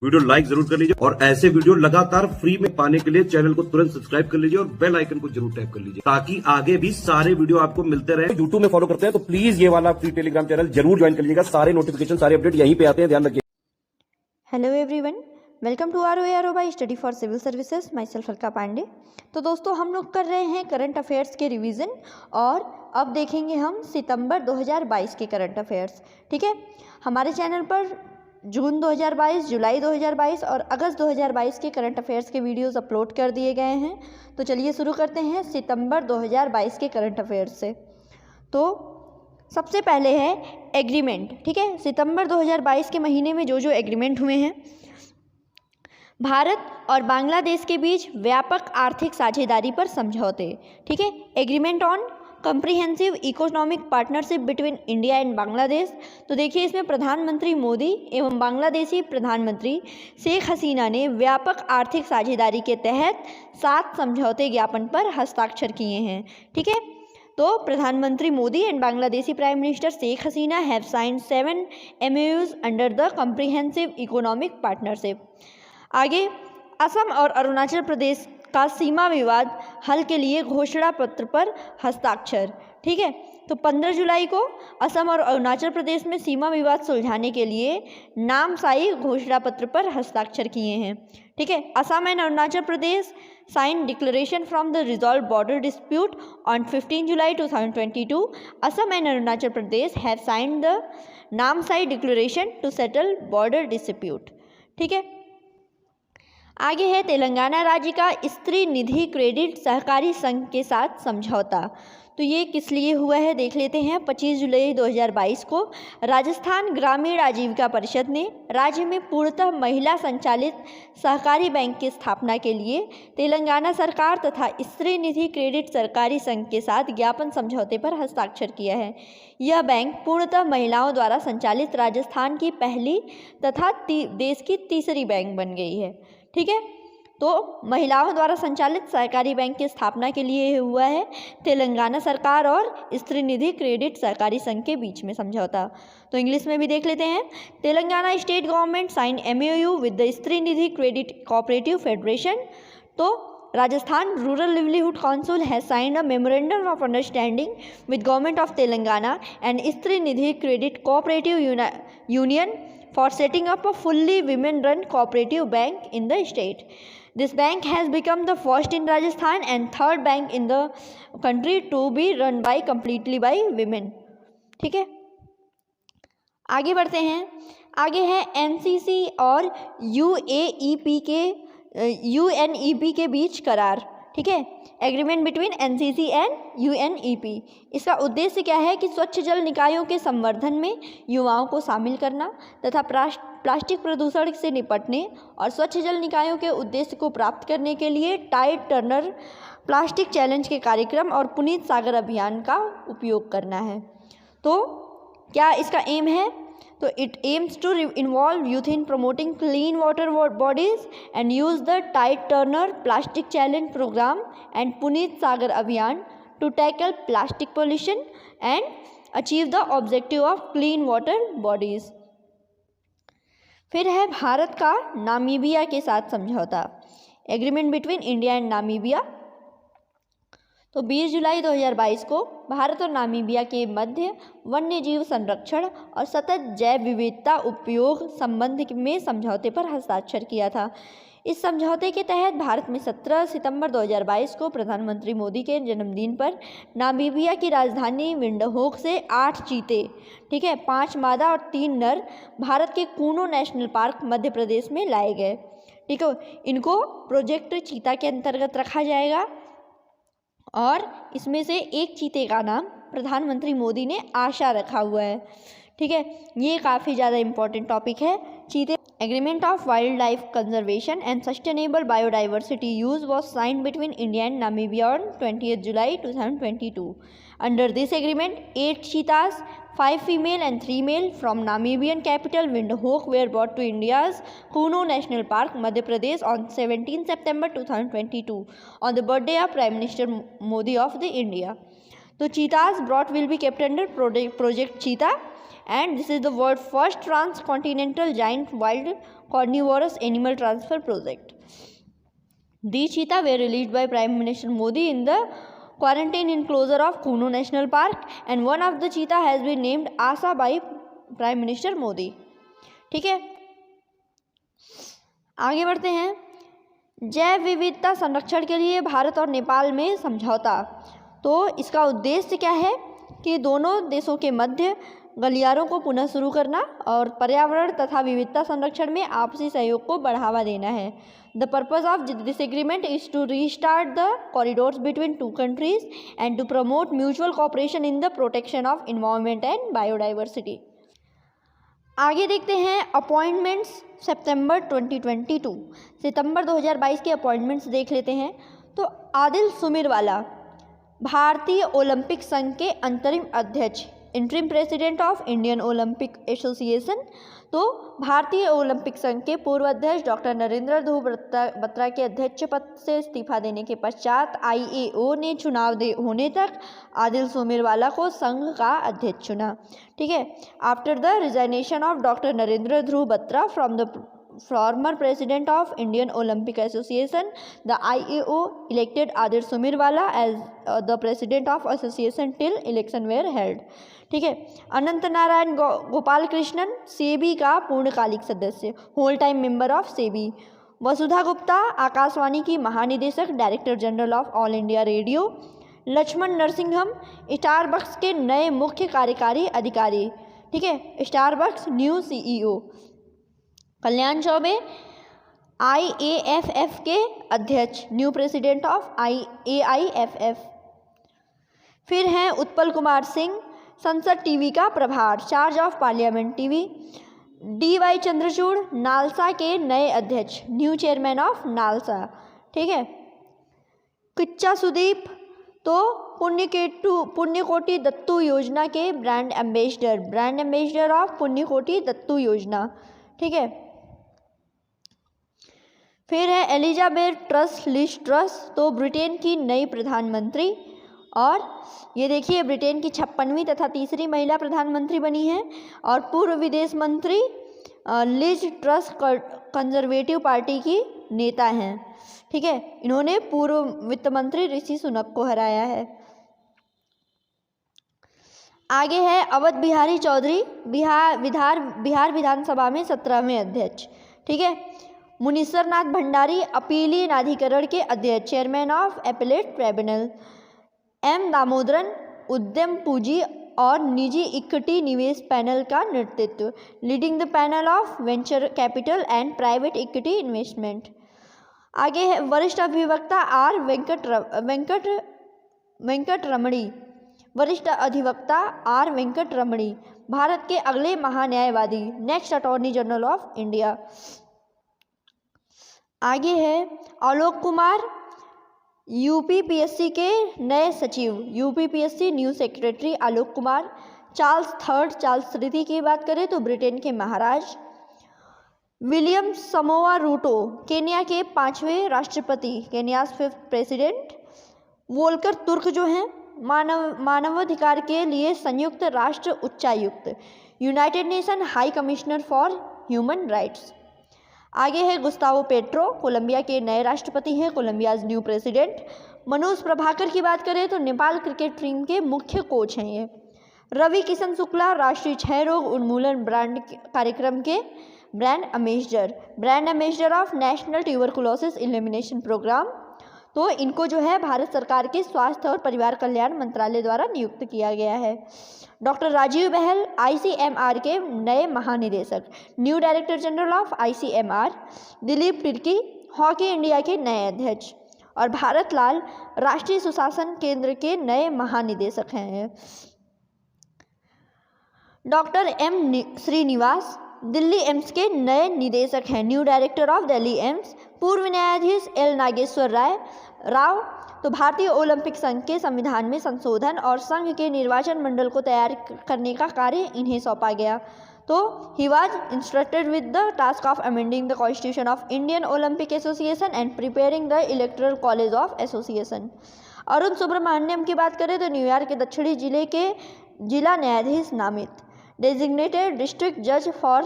Video like जरूर कर लीजिए और ऐसे वीडियो लगातार फ्री में पाने के लिए चैनल को तुरंत सब्सक्राइब कर लीजिए और बेल आइकन को जरूर टैप कर लीजिए ताकि आगे भी सारे वीडियो आपको मिलते रहे। यूट्यूब में फॉलो करते हैं तो प्लीज ये वाला फ्री टेलीग्राम चैनल जरूर ज्वाइन कर लीजिएगा। सारे नोटिफिकेशन सारे अपडेट यहीं पे आते हैं, ध्यान रखिए। Hello everyone, welcome to ROARO by study for civil services, myself Alka Pandey. तो दोस्तों, हम लोग कर रहे हैं करंट अफेयर्स के रिवीजन और अब देखेंगे हम सितंबर 2022 के करंट अफेयर्स। ठीक है, हमारे चैनल पर जून 2022, जुलाई 2022 और अगस्त 2022 के करंट अफेयर्स के वीडियोस अपलोड कर दिए गए हैं। तो चलिए शुरू करते हैं सितंबर 2022 के करंट अफेयर्स से। तो सबसे पहले है एग्रीमेंट। ठीक है, सितंबर 2022 के महीने में जो एग्रीमेंट हुए हैं, भारत और बांग्लादेश के बीच व्यापक आर्थिक साझेदारी पर समझौते। ठीक है, agreement on comprehensive economic partnership between India and Bangladesh. तो देखिए, इसमें प्रधानमंत्री मोदी एवं बांग्लादेशी प्रधानमंत्री शेख हसीना ने व्यापक आर्थिक साझेदारी के तहत 7 समझौते ज्ञापन पर हस्ताक्षर किए हैं। ठीक है, तो प्रधानमंत्री Modi and Bangladeshi prime minister Sheikh Hasina have signed 7 MOUs under the comprehensive economic partnership. आगे, असम और अरुणाचल प्रदेश का सीमा विवाद हल के लिए घोषणा पत्र पर हस्ताक्षर। ठीक है, तो 15 जुलाई को असम और अरुणाचल प्रदेश में सीमा विवाद सुलझाने के लिए नामसाई घोषणा पत्र पर हस्ताक्षर किए हैं। ठीक है, Assam and Arunachal Pradesh signed declaration from the resolved border dispute on 15 July 2022. Assam and Arunachal Pradesh have signed the Namsai declaration to settle border dispute. ठीक है, आगे है तेलंगाना राज्य का स्त्री निधि क्रेडिट सहकारी संघ के साथ समझौता। तो ये किस लिए हुआ है देख लेते हैं। 25 जुलाई 2022 को राजस्थान ग्रामीण आजीविका परिषद ने राज्य में पूर्णतः महिला संचालित सहकारी बैंक की स्थापना के लिए तेलंगाना सरकार तथा स्त्री निधि क्रेडिट सहकारी संघ के साथ ज्ञापन समझौते पर हस्ताक्षर किया है। यह बैंक पूर्णतः महिलाओं द्वारा संचालित राजस्थान की पहली तथा देश की तीसरी बैंक बन गई है। ठीक है, तो महिलाओं द्वारा संचालित सहकारी बैंक की स्थापना के लिए हुआ है तेलंगाना सरकार और स्त्री निधि क्रेडिट सहकारी संघ के बीच में समझौता। तो इंग्लिश में भी देख लेते हैं। Telangana state government sign MOU with the Stree Nidhi credit cooperative federation. तो Rajasthan rural livelihood council has signed a memorandum of understanding with government of Telangana and Stree Nidhi credit cooperative union for setting up a fully women-run cooperative bank in the state. This bank has become the first in Rajasthan and third bank in the country to be run by completely by women. ठीक है, आगे बढ़ते हैं। आगे है NCC और UNEP के बीच करार। ठीक है, agreement between NCC and UNEP। इसका उद्देश्य क्या है कि स्वच्छ जल निकायों के संवर्धन में युवाओं को शामिल करना तथा प्लास्टिक प्रदूषण से निपटने और स्वच्छ जल निकायों के उद्देश्य को प्राप्त करने के लिए टाइड टर्नर प्लास्टिक चैलेंज के कार्यक्रम और पुनीत सागर अभियान का उपयोग करना है। तो क्या इसका एम है? तो it aims to involve youth in promoting clean water bodies and use the tide turner plastic challenge programme and Puneet Sagar Abhiyan to tackle plastic pollution and achieve the objective of clean water bodies. फिर है भारत का Namibia के साथ समझौता, agreement between India and Namibia. तो 20 जुलाई 2022 को भारत और Namibia के मध्य वन्य जीव संरक्षण और सतत जैव विविधता उपयोग संबंध में समझौते पर हस्ताक्षर किया था। इस समझौते के तहत भारत में 17 सितंबर 2022 को प्रधानमंत्री मोदी के जन्मदिन पर नामीबिया की राजधानी विंडहोक से 8 चीते, ठीक है, 5 मादा और 3 नर भारत के कूनो नेशनल पार्क मध्य प्रदेश में लाए गए। ठीक है, इनको प्रोजेक्ट चीता के अंतर्गत रखा जाएगा और इसमें से एक चीते का नाम प्रधानमंत्री मोदी ने आशा रखा हुआ है। ठीक है, ये काफ़ी ज़्यादा इम्पोर्टेंट टॉपिक है। चीते agreement of wild life conservation and sustainable biodiversity use was signed between India and Namibia on 20 July 2022. Under this agreement, 8 cheetahs, 5 female and 3 male from Namibian capital Windhoek were brought to India's Kuno National Park, Madhya Pradesh on 17 September 2022 on the birthday of Prime Minister Modi of the India. So cheetahs brought will be kept under Project Cheetah and this is the world's first transcontinental giant wild carnivorous animal transfer project. These cheetah were released by Prime Minister Modi in the quarantine enclosure of Kuno National Park, and one of the cheetah has been named Asa by Prime Minister Modi. ठीक है, आगे बढ़ते हैं. जैव विविधता संरक्षण के लिए भारत और नेपाल में समझौता. तो इसका उद्देश्य क्या है कि दोनों देशों के मध्य गलियारों को पुनः शुरू करना और पर्यावरण तथा विविधता संरक्षण में आपसी सहयोग को बढ़ावा देना है. The purpose of this agreement is to restart the corridors between two countries and to promote mutual cooperation in the protection of environment and biodiversity. आगे देखते हैं अपॉइंटमेंट्स सितंबर 2022. सितंबर 2022 के अपॉइंटमेंट्स देख लेते हैं. तो आदिल सुमेरवाला भारतीय ओलंपिक संघ के अंतरिम अध्यक्ष, interim president of Indian Olympic association. तो भारतीय ओलंपिक संघ के पूर्व अध्यक्ष डॉक्टर नरेंद्र ध्रुव बत्रा के अध्यक्ष पद से इस्तीफा देने के पश्चात IAO ने चुनाव होने तक आदिल सुमेरवाला को संघ का अध्यक्ष चुना. ठीक है, after the resignation of doctor Narendra Dhruv Batra from the former president of Indian Olympic Association, the IAO elected Adil Sumerwala as the president of association till election were held. ठीक है, अनंत नारायण गोपाल कृष्णन सेबी का पूर्णकालिक सदस्य, whole time member of SEBI. Vasudha Gupta Akashvani की महानिदेशक, director general of All India Radio. Lakshman Narasimhan Starbucks के नए मुख्य कार्यकारी अधिकारी. ठीक है, Starbucks new CEO. Kalyan Chaubey IAFF के अध्यक्ष, न्यू प्रेसिडेंट ऑफ AIFF. फिर हैं उत्पल कुमार सिंह संसद टीवी का प्रभार, charge of parliament TV. DY Chandrachud NALSA के नए अध्यक्ष, न्यू चेयरमैन ऑफ नालसा. ठीक है, किच्चा सुदीप तो पुण्यकोटि दत्तू योजना के ब्रांड एम्बेसडर ऑफ पुण्यकोटि दत्तू योजना. ठीक है, फिर है एलिजाबेथ लिज ट्रस, तो ब्रिटेन की नई प्रधानमंत्री. और ये देखिए ब्रिटेन की 56वीं तथा तीसरी महिला प्रधानमंत्री बनी है. और पूर्व विदेश मंत्री लिज ट्रस कंजर्वेटिव पार्टी की नेता हैं. ठीक है, इन्होंने पूर्व वित्त मंत्री ऋषि सुनक को हराया है. आगे है अवध बिहारी चौधरी, बिहार विधानसभा में 17वें अध्यक्ष. ठीक है, मुनीश्वर नाथ भंडारी अपीलीय न्यायाधिकरण के अध्यक्ष, chairman of appellate tribunal. M Damodaran उद्यम पूंजी और निजी इक्विटी निवेश पैनल का नेतृत्व, leading the panel of venture capital and private equity investment. आगे है वरिष्ठ अधिवक्ता R वेंकट रमणी, वरिष्ठ अधिवक्ता R वेंकट रमणी भारत के अगले महान्यायवादी, next attorney general of India. आगे है आलोक कुमार UPPSC के नए सचिव, UPPSC new secretary Alok Kumar. Charles तृतीय की बात करें तो ब्रिटेन के महाराज. विलियम समोआ रूटो केन्या के 5वें राष्ट्रपति, केन्याज 5th प्रेसिडेंट. वोल्कर तुर्क जो हैं मानवाधिकार के लिए संयुक्त राष्ट्र उच्चायुक्त, United nation high commissioner for human rights. आगे है गुस्तावो पेट्रो, कोलंबिया के नए राष्ट्रपति हैं, कोलंबियाज न्यू प्रेसिडेंट. मनोज प्रभाकर की बात करें तो नेपाल क्रिकेट टीम के मुख्य कोच हैं ये. रवि किशन शुक्ला राष्ट्रीय क्षय रोग उन्मूलन ब्रांड कार्यक्रम के brand ambassador of national tuberculosis elimination programme. तो इनको जो है भारत सरकार के स्वास्थ्य और परिवार कल्याण मंत्रालय द्वारा नियुक्त किया गया है. डॉक्टर राजीव बहल ICMR के नए महानिदेशक, new director general of ICMR. Dilip Tirkey hockey India के नए अध्यक्ष. और भारत लाल राष्ट्रीय सुशासन केंद्र के नए महानिदेशक हैं. डॉक्टर M श्रीनिवास दिल्ली एम्स के नए निदेशक हैं, new director of Delhi AIIMS. पूर्व न्यायाधीश L नागेश्वर राव तो भारतीय ओलंपिक संघ के संविधान में संशोधन और संघ के निर्वाचन मंडल को तैयार करने का कार्य इन्हें सौंपा गया. तो he was instructed with the task of amending the constitution of Indian Olympic association and preparing the electoral college of association. Arun Subramaniam की बात करें तो न्यूयॉर्क के दक्षिणी जिले के जिला न्यायाधीश नामित. डेजिग्नेटेड डिस्ट्रिक्ट जज for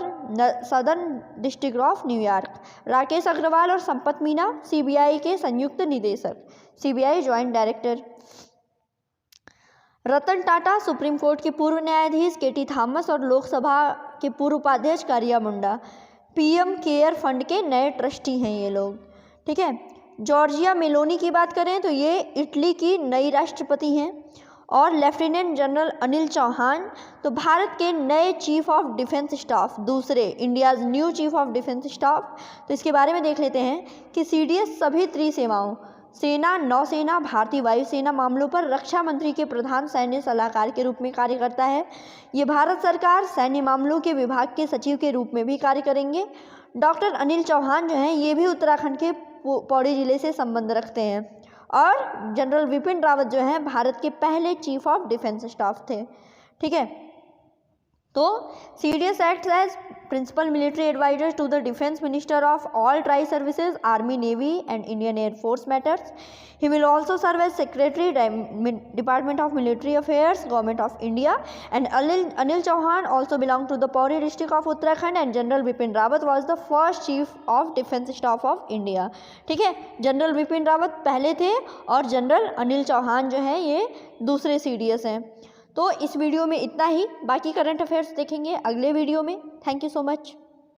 southern district of New York. Rakesh Agarwal और संपत मीना सीबीआई के संयुक्त निदेशक, CBI joint director. Ratan Tata supreme court के पूर्व न्यायाधीश, केटी थॉमस और लोकसभा के पूर्व उपाध्यक्ष कारिया मुंडा पीएम केयर फंड के नए ट्रस्टी हैं ये लोग, ठीक है। जॉर्जिया मेलोनी की बात करें तो ये इटली की नई राष्ट्रपति हैं। और लेफ्टिनेंट जनरल अनिल चौहान तो भारत के नए चीफ ऑफ डिफेंस स्टाफ, दूसरे India's new chief of defence staff. तो इसके बारे में देख लेते हैं कि सीडीएस सभी त्रिसेवाओं, सेना, नौसेना, भारतीय वायुसेना मामलों पर रक्षा मंत्री के प्रधान सैन्य सलाहकार के रूप में कार्य करता है। ये भारत सरकार सैन्य मामलों के विभाग के सचिव के रूप में भी कार्य करेंगे। डॉक्टर अनिल चौहान जो हैं ये भी उत्तराखंड के पौड़ी जिले से संबंध रखते हैं। और जनरल विपिन रावत जो हैं भारत के पहले चीफ ऑफ डिफेंस स्टाफ थे, ठीक है। तो CDS acts as principal military adviser to the defence minister of all tri services, army, navy and Indian air force matters. He will also serve as secretary department of military affairs, government of India. And Anil Chauhan also belong to the Pauri district of Uttarakhand and general Vipin Rawat was the first chief of defence staff of India, ठीक है। General Vipin Rawat पहले थे और general Anil Chauhan जो हैं ये दूसरे CDS हैं। तो इस वीडियो में इतना ही, बाकी करंट अफेयर्स देखेंगे अगले वीडियो में। Thank you so much.